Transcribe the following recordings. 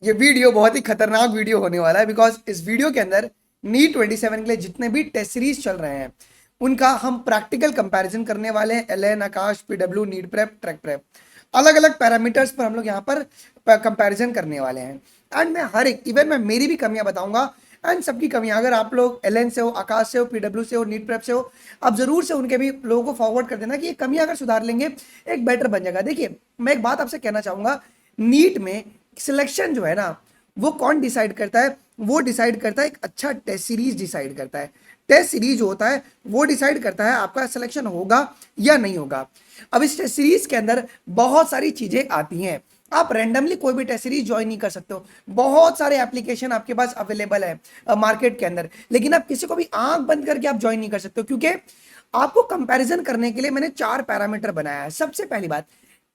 ये वीडियो बहुत ही खतरनाक वीडियो होने वाला है, बिकॉज इस वीडियो के अंदर नीट 27 के लिए जितने भी टेस्ट सीरीज चल रहे हैं उनका हम प्रैक्टिकल कंपैरिजन करने वाले हैं। Allen, Aakash, PW, NEET prep, track prep, अलग अलग पैरामीटर्स पर हम लोग यहाँ पर कंपैरिजन करने वाले हैं। एंड मैं हर एक इवन मैं मेरी भी कमियां बताऊंगा एंड सबकी कमियां। अगर आप लोग एलएन से हो, आकाश से हो, पीडब्ल्यू से हो, नीट प्रेप से हो, आप जरूर से उनके भी लोगों को फॉरवर्ड कर देना कि ये कमियां अगर सुधार लेंगे एक बेटर बन जाएगा। देखिए, मैं एक बात आपसे कहना चाहूंगा, नीट में सिलेक्शन जो है ना, वो कौन डिसाइड करता है? वो डिसाइड करता है एक अच्छा टेस्ट सीरीज डिसाइड करता है। टेस्ट सीरीज जो होता है वो डिसाइड करता है आपका सिलेक्शन होगा या नहीं होगा। अब इस टेस्ट सीरीज के अंदर बहुत सारी चीजें आती हैं। आप रैंडमली कोई भी टेस्ट सीरीज ज्वाइन नहीं कर सकते हो। बहुत सारे एप्लीकेशन आपके पास अवेलेबल है मार्केट के अंदर, लेकिन आप किसी को भी आंख बंद करके आप ज्वाइन नहीं कर सकते हो, क्योंकि आपको कंपैरिजन करने के लिए मैंने 4 पैरामीटर बनाया है। सबसे पहली बात,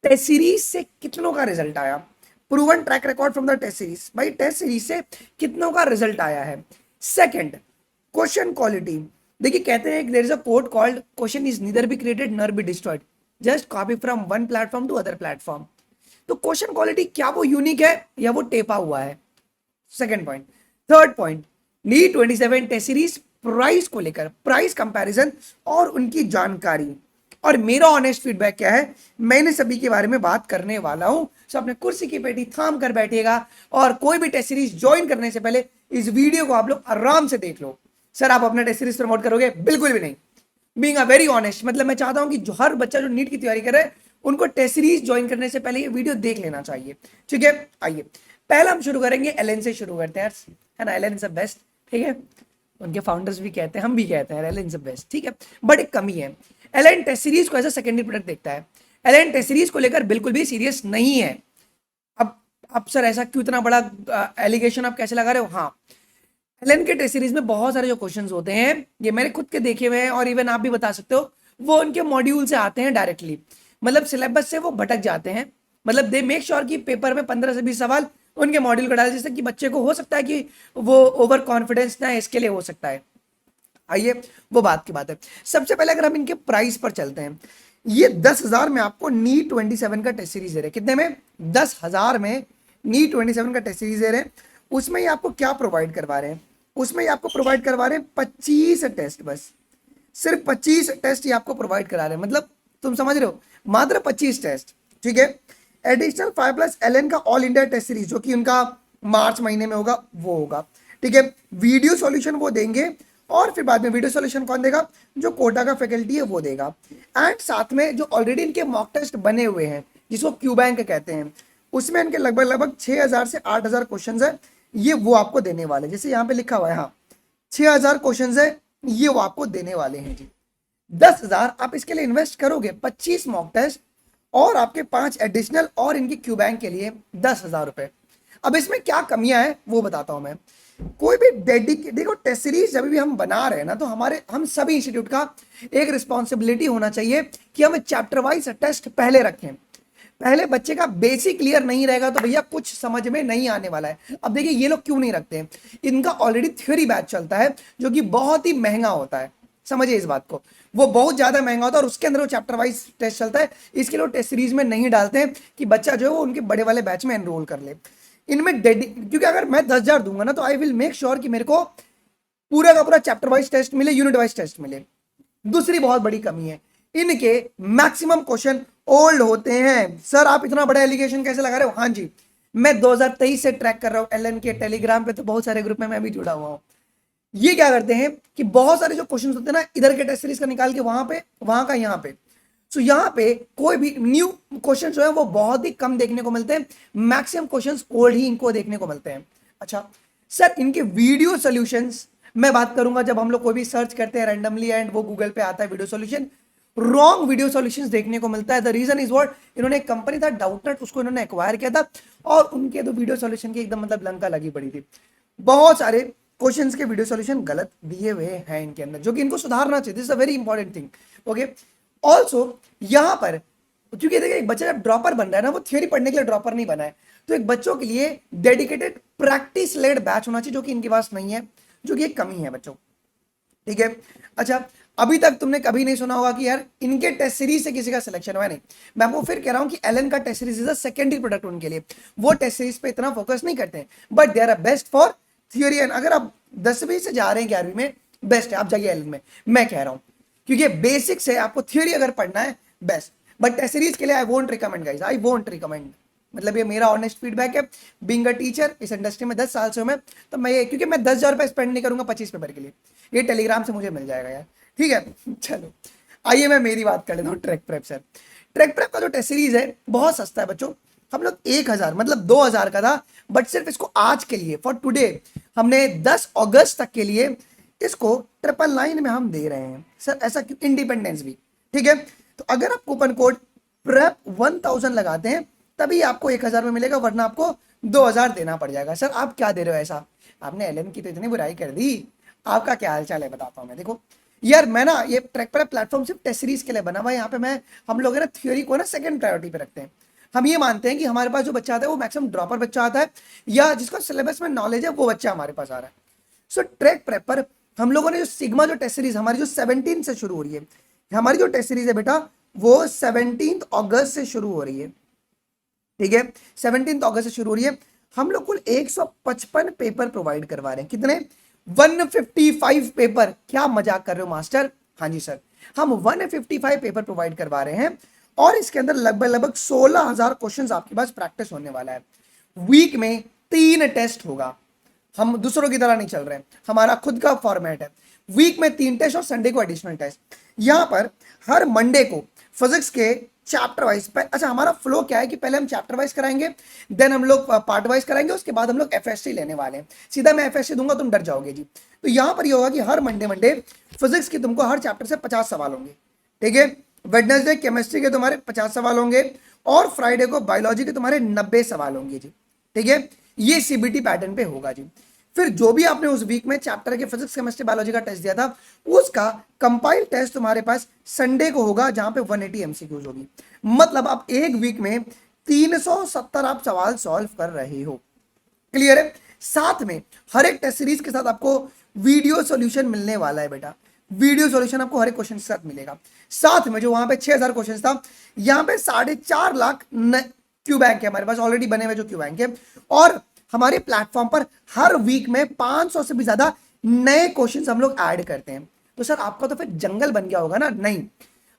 टेस्ट सीरीज से कितनों का रिजल्ट आया। Proven track record from the test series, भाई टेस्ट सीरीज से कितनों का रिजल्ट आया है। Second, question quality. देखिए, कहते हैं there is a quote called question is neither be created nor be destroyed, just copy from one platform to other platform. तो क्वेश्चन क्वालिटी, क्या वो यूनिक है या वो टेपा हुआ है? Second point. Third point, NEET 27 test series price को लेकर, प्राइस कंपैरिजन और उनकी जानकारी। और मेरा ऑनेस्ट फीडबैक क्या है, मैंने सभी के बारे में बात करने वाला हूं। सो अपने कुर्सी की पेटी थाम कर बैठिएगा और कोई भी टेस्ट सीरीज ज्वाइन करने से पहले इस वीडियो को आप लोग आराम से देख लो। सर आप अपना टेस्ट सीरीज प्रमोट करोगे? बिल्कुल भी नहीं। बीइंग अ वेरी ऑनेस्ट, मतलब मैं चाहता हूं कि जो हर बच्चा जो नीट की तैयारी कर रहा है उनको टेस्ट सीरीज ज्वाइन करने से पहले ये वीडियो देख लेना चाहिए। ठीक है, आइए पहला हम शुरू करेंगे एलएन से शुरू करते हैं, है ना। एलएन इज द बेस्ट, ठीक है। उनके फाउंडर्स भी कहते हैं, हम भी कहते हैं एलएन इज द बेस्ट, ठीक है। बट एक कमी है, एलएन टेस्ट सीरीज को एज अ सेकेंडरी प्रोडक्ट देखता है। एलएन टेस्ट सीरीज को लेकर बिल्कुल भी सीरियस नहीं है। अब सर ऐसा क्यों, इतना बड़ा एलिगेशन आप कैसे लगा रहे हो? हाँ, एलएन के टेस्ट सीरीज में बहुत सारे जो क्वेश्चंस होते हैं, ये मैंने खुद के देखे हुए हैं और इवन आप भी बता सकते हो, वो उनके मॉड्यूल से आते हैं डायरेक्टली। मतलब सिलेबस से वो भटक जाते हैं। मतलब दे मेक श्योर कि पेपर में 15 से 20 सवाल उनके मॉड्यूल का डाले, जिससे कि बच्चे को हो सकता है कि वो ओवर कॉन्फिडेंस ना, इसके लिए हो सकता है। आइए, वो बात की बात है। सबसे पहले अगर हम इनके प्राइस पर चलते हैं, ये 10,000 में आपको नीट 27 का टेस्ट सीरीज दे रहे हैं। कितने में? 10,000 में नीट 27 का टेस्ट सीरीज दे रहे हैं। उसमें ये आपको क्या प्रोवाइड करवा रहे हैं? उसमें ये आपको प्रोवाइड करवा रहे हैं 25 टेस्ट, बस सिर्फ 25 टेस्ट ये आपको प्रोवाइड करा रहे हैं। मतलब तुम समझ रहे हो, मात्र 25 टेस्ट, ठीक है। एडिशनल 5+ एलएन का ऑल इंडिया टेस्ट सीरीज जो कि उनका मार्च महीने में होगा, वो होगा, ठीक है। वीडियो सॉल्यूशन वो देंगे और फिर बाद में वीडियो सॉल्यूशन कौन देगा? जो कोटा का फैकल्टी है वो देगा। एंड साथ में जो ऑलरेडी इनके मॉक टेस्ट बने हुए हैं, जिसको क्यू बैंक कहते हैं, उसमें इनके लगभग लगभग 6,000 से 8,000 क्वेश्चन है, ये वो आपको देने वाले। जैसे यहाँ पे लिखा हुआ है, हाँ 6,000 क्वेश्चन है, ये वो आपको देने वाले हैं जी। 10,000 आप इसके लिए इन्वेस्ट करोगे, 25 मॉक टेस्ट और आपके 5 एडिशनल और इनकी क्यू बैंक के लिए 10,000 रुपए। अब इसमें क्या कमियां हैं वो बताता हूं मैं। कोई भी देखो, टेस्ट सीरीज जब भी हम बना रहे हैं ना, तो हम सभी इंस्टीट्यूट का एक रिस्पॉन्सिबिलिटी होना चाहिए कि हम चैप्टर वाइज टेस्ट पहले रखें। पहले बच्चे का बेसिक क्लियर नहीं रहेगा तो भैया कुछ समझ में नहीं आने वाला है। अब देखिए ये लोग क्यों नहीं रखते हैं, इनका ऑलरेडी थ्योरी बैच चलता है जो कि बहुत ही महंगा होता है। समझिए इस बात को, वो बहुत ज्यादा महंगा होता है और उसके अंदर वो चैप्टर वाइज टेस्ट चलता है। इसके लिए टेस्ट सीरीज में नहीं डालते हैं कि बच्चा जो है वो उनके बड़े वाले बैच में एनरोल कर ले। इनमें क्योंकि अगर मैं 10,000 दूंगा ना, तो आई विल मेक श्योर कि मेरे को पूरा का पूरा चैप्टर वाइज टेस्ट मिले, यूनिट वाइज टेस्ट मिले। दूसरी बहुत बड़ी कमी है, इनके मैक्सिमम क्वेश्चन ओल्ड होते हैं। सर आप इतना बड़ा एलिगेशन कैसे लगा रहे हो? हाँ जी, मैं 2023 से ट्रैक कर रहा हूं एलएन के टेलीग्राम पे, तो बहुत सारे ग्रुप में मैं भी जुड़ा हुआ हूं। ये क्या करते हैं कि बहुत सारे जो क्वेश्चन होते हैं ना, इधर के टेस्ट सीरीज का निकाल के वहां पे, वहां का यहाँ पे। सो यहाँ पे कोई भी न्यू क्वेश्चन जो है वो बहुत ही कम देखने को मिलते हैं। मैक्सिमम क्वेश्चन ओल्ड ही इनको देखने को मिलते हैं। अच्छा सर, इनके वीडियो सोल्यूशंस मैं बात करूंगा, जब हम लोग कोई भी सर्च करते हैं रैंडमली एंड वो गूगल पे आता है video solution, wrong video solutions देखने को मिलता है। द रीजन इज व्हाट, इन्होंने एक कंपनी था डाउटनेट, उसको इन्होंने एक्वायर किया था और उनके तो वीडियो सॉल्यूशन की एकदम मतलब लंका लगी पड़ी थी। बहुत सारे क्वेश्चंस के वीडियो सॉल्यूशन गलत दिए हुए हैं इनके अंदर, जो कि इनको सुधारना चाहिए। This is a very important thing, okay. Also यहाँ पर, क्योंकि देखिए एक बच्चा जब ड्रॉपर बन रहा है ना, वो थियोरी पढ़ने के लिए ड्रॉपर नहीं बना है, तो एक बच्चों के लिए डेडिकेटेड प्रैक्टिस लेड बैच होना चाहिए, जो कि इनके पास नहीं है, जो कि एक कमी है बच्चों, ठीक है। अच्छा, अभी तक तुमने कभी नहीं सुना होगा कि यार इनके टेस्ट सीरीज से किसी का सिलेक्शन हुआ, नहीं। मैं आपको फिर कह रहा हूं कि एलन का test series is a secondary product उनके लिए, वो टेस्ट सीरीज पे इतना फोकस नहीं करते हैं, but they are best for theory. And अगर आप 10वीं से जा रहे हैं 11वीं में, बेस्ट है आप जाइए एलन में, मैं कह रहा हूं, क्योंकि बेसिक से आपको थ्योरी अगर पढ़ना है बेस्ट। बट टेस्ट सीरीज के लिए I won't recommend guys, I won't recommend. मतलब ये मेरा ऑनेस्ट फीडबैक है, बीइंग अ टीचर इस इंडस्ट्री में 10 साल से हूं मैं, तो मैं ये, क्योंकि मैं 10,000 रुपए स्पेंड नहीं करूंगा 25 पेपर के लिए, ये टेलीग्राम से मुझे मिल जाएगा यार, ठीक है। चलो आइए मैं मेरी बात कर लेता हूँ track prep sir. Track prep का जो टेस्ट सीरीज है बहुत सस्ता है बच्चों, हम लोग 1,000 मतलब 2,000 का था, बट सिर्फ इसको आज के लिए फॉर टुडे हमने 10 अगस्त तक के लिए इसको 999 में हम दे रहे हैं सर, ऐसा क्यों, इंडिपेंडेंस भी, ठीक है। तो अगर आप कूपन कोड प्रेप 1000 लगाते हैं तभी आपको 1,000 में मिलेगा, वरना आपको 2,000 देना पड़ जाएगा। सर आप क्या दे रहे हो ऐसा, आपने एलन की तो इतनी बुराई कर दी, आपका क्या हाल चाल है बताता हूँ मैं। देखो यार मैं ना ये ट्रैक पर प्लेटफॉर्म सिर्फ टेस्ट सीरीज के लिए बना हुआ है, यहाँ पे मैं, हम लोग है ना थ्योरी को ना सेकंड प्रायोरिटी पे रखते हैं। हम ये मानते हैं कि हमारे पास जो बच्चा आता है वो मैक्सिमम ड्रॉपर बच्चा आता है, या जिसको सिलेबस में नॉलेज है वो बच्चा हमारे पास आ रहा है। सो ट्रैक प्रेप पर हम लोगों ने जो सिग्मा जो टेस्ट सीरीज हमारी जो 17 से शुरू हो रही है, हमारी जो टेस्ट सीरीज है बेटा वो 17 अगस्त से शुरू हो रही है, ठीक है। 17 अगस्त से शुरू हो रही है। हम लोग कुल 155 पेपर प्रोवाइड करवा रहे हैं, कितने, 155 पेपर। क्या मजाक कर रहे हो मास्टर, हाँ जी सर, हम 155 पेपर प्रोवाइड करवा रहे हैं, और इसके अंदर लगभग 16,000 क्वेश्चन आपके पास प्रैक्टिस होने वाला है। वीक में 3 टेस्ट होगा, हम दूसरों की तरह नहीं चल रहे हैं, हमारा खुद का फॉर्मेट है। वीक में 3 टेस्ट और संडे को एडिशनल टेस्ट। यहां पर हर मंडे को फिजिक्स के चैप्टर वाइज, अच्छा हमारा फ्लो क्या है कि पहले हम चैप्टर वाइज कराएंगे, देन हम लोग पार्ट वाइज कराएंगे, उसके बाद हम लोग एफएससी लेने वाले हैं। सीधा मैं एफएससी दूंगा तुम डर जाओगे जी। तो यहां पर ये होगा कि हर मंडे फिजिक्स की तुमको हर चैप्टर से 50 सवाल होंगे, ठीक है। वेडनेसडे केमिस्ट्री के तुम्हारे 50 सवाल होंगे, और फ्राइडे को बायोलॉजी के तुम्हारे 90 सवाल होंगे जी, ठीक है। ये सीबीटी पैटर्न पे होगा जी। फिर जो भी आपने उस वीक में चैप्टर के फिजिक्स केमिस्ट्री बायोलॉजी का टेस्ट दिया था, उसका कंपाइल टेस्ट तुम्हारे पास संडे को होगा, जहां पे 180 एमसीक्यूज होगी। मतलब आप एक वीक में 370 आप सवाल सॉल्व कर रहे हो, क्लियर है। साथ में हर एक टेस्ट सीरीज के साथ आपको वीडियो सॉल्यूशन मिलने वाला है बेटा, वीडियो सॉल्यूशन आपको हर एक क्वेश्चन के साथ मिलेगा। साथ में जो वहां पे 6,000 क्वेश्चन था, यहाँ पे 4.5 लाख क्यू बैंक है हमारे पास ऑलरेडी बने हुए जो क्यू बैंक है, और हमारे प्लेटफॉर्म पर हर वीक में 500 से भी ज्यादा नए क्वेश्चंस हम लोग ऐड करते हैं। तो सर आपका तो फिर जंगल बन गया होगा ना, नहीं।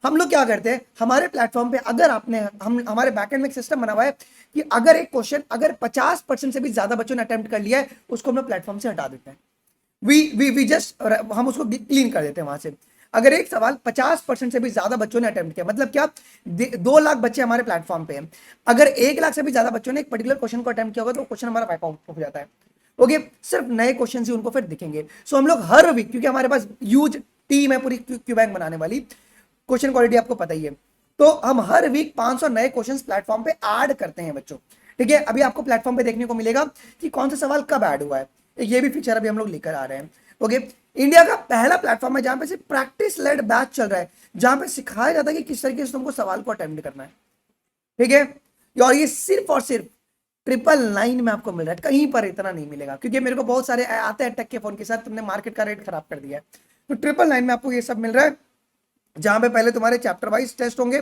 हम लोग क्या करते हैं, हमारे प्लेटफॉर्म पे अगर आपने, हम हमारे बैकएंड में एक सिस्टम बना हुआ है कि अगर एक क्वेश्चन अगर 50% से भी ज्यादा बच्चों ने अटेम्प्ट कर लिया है, उसको हम लोग प्लेटफॉर्म से हटा देते हैं। वी जस्ट हम उसको क्लीन कर देते हैं वहां से। अगर एक सवाल 50% से भी ज्यादा बच्चों ने अटेम्प्ट किया, मतलब क्या, 2 लाख बच्चे हमारे प्लेटफॉर्म पे हैं, अगर 1 लाख से भी ज्यादा बच्चों ने एक पर्टिकुलर क्वेश्चन को अटेम्प्ट किया होगा तो क्वेश्चन हमारा वाइप आउट हो जाता है, ओके। सिर्फ नए क्वेश्चन ही उनको फिर दिखेंगे। सो हम लोग हर वीक, क्योंकि हमारे पास ह्यूज टीम है पूरी क्यू बैंक बनाने वाली, क्वेश्चन क्वालिटी आपको पता ही है, तो हम हर वीक 500 नए क्वेश्चन प्लेटफॉर्म पे ऐड करते हैं बच्चों, ठीक है। अभी आपको प्लेटफॉर्म पे देखने को मिलेगा कि कौन सा सवाल कब ऐड हुआ है, ये भी फीचर अभी हम लोग लेकर आ रहे हैं, ओके। इंडिया का पहला प्लेटफॉर्म है जहां पे सिर्फ प्रैक्टिस लेड बैच चल रहा है, जहां पे सिखाया जाता है कि किस तरीके से तुमको सवाल को अटेम्प्ट करना है, ठीक है। और ये सिर्फ और सिर्फ 999 में आपको मिल रहा है, कहीं पर इतना नहीं मिलेगा, क्योंकि मेरे को बहुत सारे आते हैं टेक के फोन के साथ, तुमने मार्केट का रेट खराब कर दिया है। तो 999 में आपको ये सब मिल रहा है, जहां पे पहले तुम्हारे चैप्टर वाइज टेस्ट होंगे,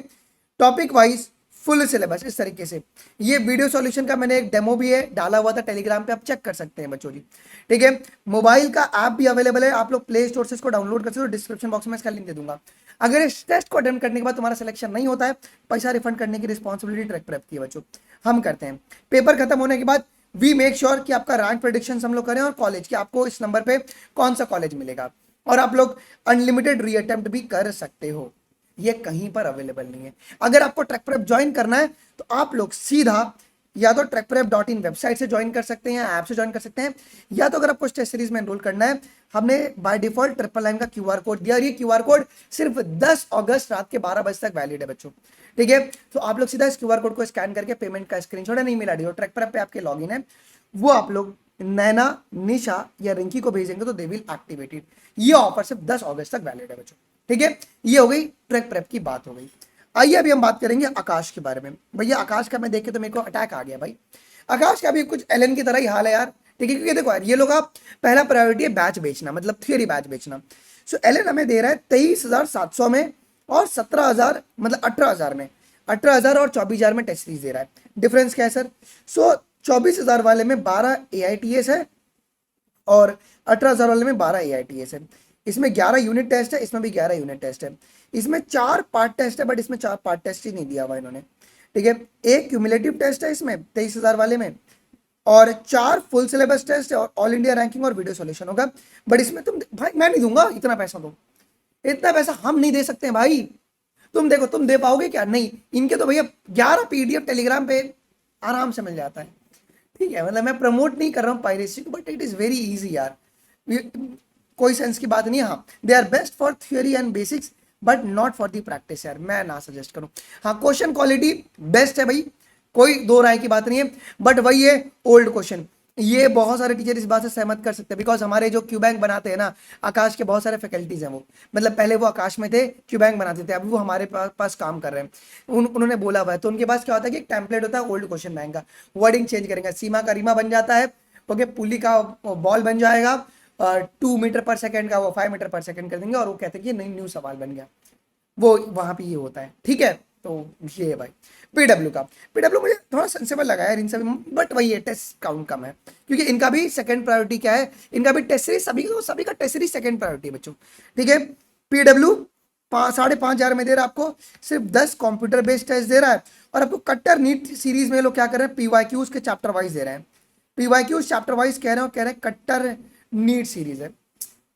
टॉपिक वाइज फुल सिलेबस इस तरीके से। ये वीडियो सॉल्यूशन का मैंने एक डेमो भी है डाला हुआ था टेलीग्राम पे, आप चेक कर सकते हैं बच्चों जी, ठीक है। मोबाइल का ऐप भी अवेलेबल है, आप लोग प्ले स्टोर से इसको डाउनलोड कर सकते हो, डिस्क्रिप्शन बॉक्स में इसका लिंक दे दूंगा। अगर इस टेस्ट को अटेम्प्ट करने के बाद तुम्हारा सिलेक्शन नहीं होता है, पैसा रिफंड करने की रिस्पॉन्सिबिलिटी ट्रैक प्रेप की है बच्चों, हम करते हैं। पेपर खत्म होने के बाद वी मेक श्योर कि आपका रैंक प्रेडिक्शन हम लोग करें, और कॉलेज की आपको इस नंबर पे कौन सा कॉलेज मिलेगा, और आप लोग अनलिमिटेड रीअटेम्प्ट भी कर सकते हो, ये कहीं पर अवेलेबल नहीं है। अगर आपको ट्रैक प्रेप ज्वाइन करना है तो आप लोग सीधा या तो trackprep.in वेबसाइट से ज्वाइन कर सकते हैं, ऐप से ज्वाइन कर सकते हैं, या तो अगर आपको टेस्ट सीरीज में एनरोल करना है, हमने बाय डिफॉल्ट 999 का क्यूआर कोड दिया, और ये क्यूआर कोड सिर्फ 10 अगस्त रात के 12 बजे तक वैलिड है बच्चों, ठीक है। तो आप लोग सीधा इस क्यूआर कोड को स्कैन करके पेमेंट का स्क्रीनशॉट है, नहीं मिला डी ट्रैक प्रेप पे आपके लॉगिन है, वो आप लोग नैना, निशा या रिंकी को भेजेंगे तो दे विल एक्टिवेटेड। ये ऑफर सिर्फ 10 अगस्त तक वैलिड है बच्चों, ठीक है। ये हो गई ट्रैक प्रेप की बात हो गई। आइए अभी हम बात करेंगे आकाश के बारे में। भैया आकाश का मैं देखे तो मेरे को अटैक आ गया भाई, आकाश का भी कुछ एलन की तरह ही हाल है यार, ठीक है। क्योंकि देखो यार ये लोग, आप पहला प्रायोरिटी है बैच बेचना, मतलब थियोरी बैच बेचना। सो एलन हमें दे रहा है 23,700 में और 17,000 मतलब 18,000 में, 18,000 और 24,000 में टेस्ट सीरीज दे रहा है। डिफरेंस क्या है सर? सो 24,000 वाले में 12 AITS है और 18,000 वाले में 12 AITS है। इसमें 11 यूनिट टेस्ट है, इसमें भी 11 यूनिट टेस्ट है। इसमें 4 पार्ट टेस्ट है, बट इसमें 4 पार्ट टेस्ट ही नहीं दिया हुआ इन्होंने, ठीक है। एक क्यूमुलेटिव टेस्ट है इसमें 23,000 वाले में, और 4 फुल सिलेबस टेस्ट है और ऑल इंडिया रैंकिंग और वीडियो सॉल्यूशन होगा। बट इसमें तुम भाई, मैं नहीं दूंगा इतना पैसा, तो इतना पैसा हम नहीं दे सकते हैं भाई। तुम देखो, तुम दे पाओगे क्या? नहीं। इनके तो भैया 11 PDF टेलीग्राम पे आराम से मिल जाता है, ठीक है। मतलब मैं प्रमोट नहीं कर रहा हूँ पायरेसी को, but it is very easy यार, कोई सेंस की बात नहीं है। हाँ, they are best for theory and basics but not for the practice यार, मैं ना सजेस्ट करूँ। हाँ, क्वेश्चन क्वालिटी बेस्ट है भाई, कोई दो राय की बात नहीं है, बट वही है ओल्ड क्वेश्चन। ये बहुत सारे टीचर इस बात से सहमत कर सकते हैं, बिकॉज हमारे जो क्यू बैंक बनाते हैं ना, आकाश के बहुत सारे फैकल्टीज हैं वो, मतलब पहले वो आकाश में थे, क्यू बैंक बनाते थे, अभी वो हमारे पास काम कर रहे हैं। उन्होंने बोला हुआ है, तो उनके पास क्या होता है कि एक टेम्पलेट होता है ओल्ड क्वेश्चन बैंक का, वर्डिंग चेंज करेंगे, सीमा का रीमा बन जाता है, ओके, पुली का बॉल बन जाएगा, 2 मीटर पर सेकेंड का वो 5 मीटर पर सेकेंड कर देंगे, और वो कहते हैं कि नहीं, न्यू सवाल बन गया। वो वहां पे ये होता है, ठीक है। तो ये है भाई पीडब्ल्यू का। पीडब्ल्यू मुझे थोड़ा सेंसेबल लगा है इन सभी, बट वही है, टेस्ट काउंट कम है, क्योंकि इनका भी सेकंड प्रायोरिटी क्या है, इनका भी टेस्ट सीरीज, सभी का टेस्ट सीरीज सेकंड प्रायोरिटी बच्चों, ठीक है। पीडब्ल्यू 5,500 में दे रहा है आपको, सिर्फ 10 कंप्यूटर बेस्ड टेस्ट दे रहा है, और आपको कट्टर नीट सीरीज में लोग क्या कर रहे हैं, PYQs के चैप्टर वाइज दे रहे हैं, PYQs चैप्टर वाइज कह रहे हैं कट्टर नीट सीरीज है।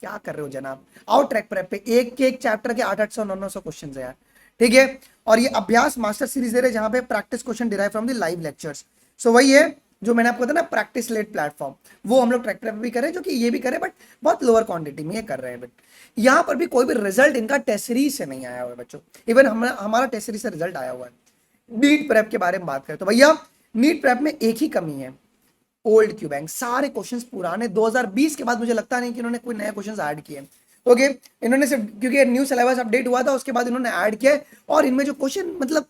क्या कर रहे हो जनाब, आओ ट्रैक प्रेप पे, एक एक चैप्टर के 800 900 क्वेश्चन है यार, ठीक है। और ये अभ्यास मास्टर सीरीज दे रहे हैं, जहां पे practice question derive from the live lectures. So वही है जो मैंने आपको बताया ना, प्रैक्टिस लेट प्लेटफॉर्म, वो हम लोग ट्रैक प्रेप भी करें, जो कि ये भी करें, बट बहुत लोअर क्वांटिटी में ये कर रहे हैं। बट यहाँ पर भी कोई भी रिजल्ट इनका टेस्ट सीरीज से नहीं आया हुआ है बच्चों, इवन हमारा टेस्ट सीरीज से रिजल्ट आया हुआ है। नीट प्रेप के बारे में बात करें तो भैया, नीट प्रेप में एक ही कमी है, ओल्ड क्यू बैंक, सारे क्वेश्चंस पुराने 2020 के बाद मुझे लगता नहीं कि इन्होंने कोई नए क्वेश्चंस ऐड किए। ओके, इन्होंने सिर्फ क्योंकि न्यू सिलेबस अपडेट हुआ था, उसके बाद इन्होंने ऐड किया, और इनमें जो क्वेश्चन, मतलब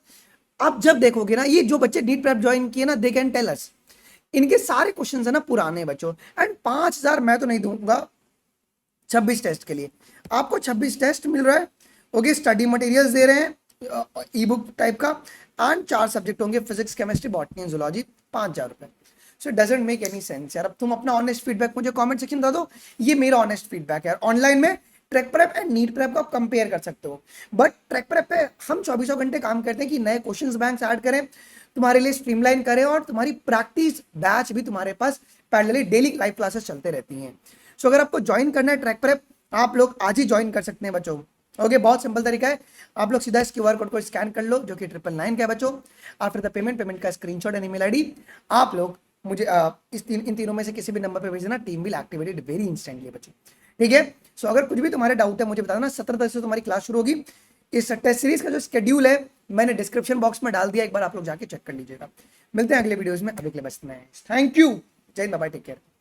आप जब देखोगे ना, ये जो बच्चे नीट प्रेप ज्वाइन किए ना, दे कैन टेल अस, इनके सारे क्वेश्चंस है ना पुराने बच्चों। एंड 5,000 मैं तो नहीं दूंगा 26 टेस्ट के लिए, आपको 26 टेस्ट मिल रहा है, ओके, स्टडी मटेरियल्स दे रहे हैं ई बुक टाइप का, एंड 4 सब्जेक्ट होंगे, physics, chemistry, botany and zoology, 5,000 रुपए। So it doesn't make any sense यार। अब तुम अपना ऑनेस्ट फीडबैक मुझे कमेंट सेक्शन में बता दो, ये मेरा ऑनेस्ट फीडबैक है। ऑनलाइन में track prep and NEET prep को आप कंपेयर कर सकते हो, बट ट्रैक प्रेप पे हम 24 घंटे काम करते हैं कि नए क्वेश्चंस बैंक्स ऐड करें, तुम्हारे लिए स्ट्रीमलाइन करें, और तुम्हारी प्रैक्टिस बैच भी तुम्हारे पास पैरेलली डेली लाइव क्लासेस चलते रहती हैं। सो अगर आपको ज्वाइन करना है ट्रैक प्रेप, आप लोग आज ही ज्वाइन कर सकते हैं बच्चों। ओके, बहुत सिंपल तरीका है, आप लोग सीधा इस QR कोड को स्कैन कर लो, जो कि 999 का है बच्चों। आफ्टर द पेमेंट का स्क्रीनशॉट एंड ईमेल आईडी आप लोग मुझे इन तीनों में से किसी भी नंबर पे भेज देना, team will activated very instantly बच्चों, ठीक है। सो अगर कुछ भी तुम्हारे डाउट है मुझे बता देना। 17 तारीख से तुम्हारी क्लास शुरू होगी। इस टेस्ट सीरीज का जो शेड्यूल है मैंने डिस्क्रिप्शन बॉक्स में डाल दिया, एक बार आप लोग जाके चेक कर लीजिएगा। मिलते हैं अगले वीडियोस में, अभी के लिए बस इतना है। थैंक यू, जय हिंद, बाय, टेक केयर।